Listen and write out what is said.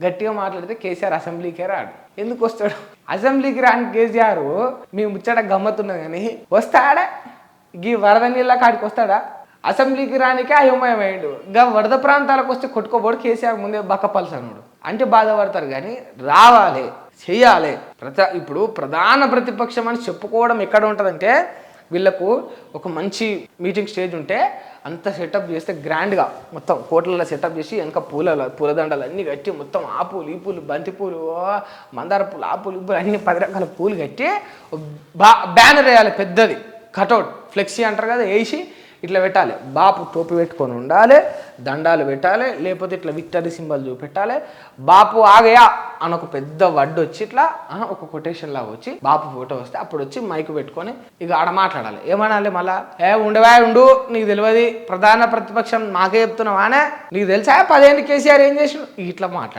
గట్టిగా మాట్లాడితే కేసీఆర్ అసెంబ్లీకే రాడు. ఎందుకు వస్తాడు? అసెంబ్లీకి రాని కేసీఆర్ మీ ముచ్చట గమ్మత్తున్నది కానీ వస్తాడా? ఈ వరద నీళ్ళ కాడికి వస్తాడా? అసెంబ్లీకి రానికే అయోమయమయ్యాడు. ఇంకా వరద ప్రాంతాలకు వస్తే కొట్టుకోబోడు కేసీఆర్ ముందే బక్కపలసనుడు అంటే బాధపడతారు. కానీ రావాలి, చెయ్యాలి. ఇప్పుడు ప్రధాన ప్రతిపక్షం అని చెప్పుకోవడం ఎక్కడ ఉంటుందంటే వీళ్ళకు ఒక మంచి మీటింగ్ స్టేజ్ ఉంటే అంత సెటప్ చేస్తే గ్రాండ్గా మొత్తం కోట్లలో సెటప్ చేసి వెనక పూలదండలు అన్నీ కట్టి మొత్తం ఆ పూలు ఈ పూలు బంతి పూలు మందార పూలు ఆ పూలు ఈ పూలు అన్ని 10 రకాల పూలు కట్టి బ్యానర్ వేయాలి, పెద్దది కటౌట్ ఫ్లెక్సీ అంటారు కదా, వేసి ఇట్లా పెట్టాలి. బాపు టోపీ పెట్టుకొని ఉండాలి, దండాలు పెట్టాలి, లేకపోతే ఇట్లా విక్టరీ సింబల్ చూపెట్టాలి. బాపు ఆగయా అని ఒక పెద్ద వడ్డు వచ్చి ఇట్లా ఒక కొటేషన్ లాగా వచ్చి బాపు ఫోటో వస్తే అప్పుడు వచ్చి మైక్ పెట్టుకొని ఇక ఆడ మాట్లాడాలి. ఏమనాలి మళ్ళా? ఉండవా ఉండు, నీకు తెలియదు ప్రధాన ప్రతిపక్షం మాకే చెప్తున్నావానే, నీకు తెలుసా 10 ఏళ్ళు కేసీఆర్ ఏం చేసిన, ఇట్లా మాట్లాడాలి.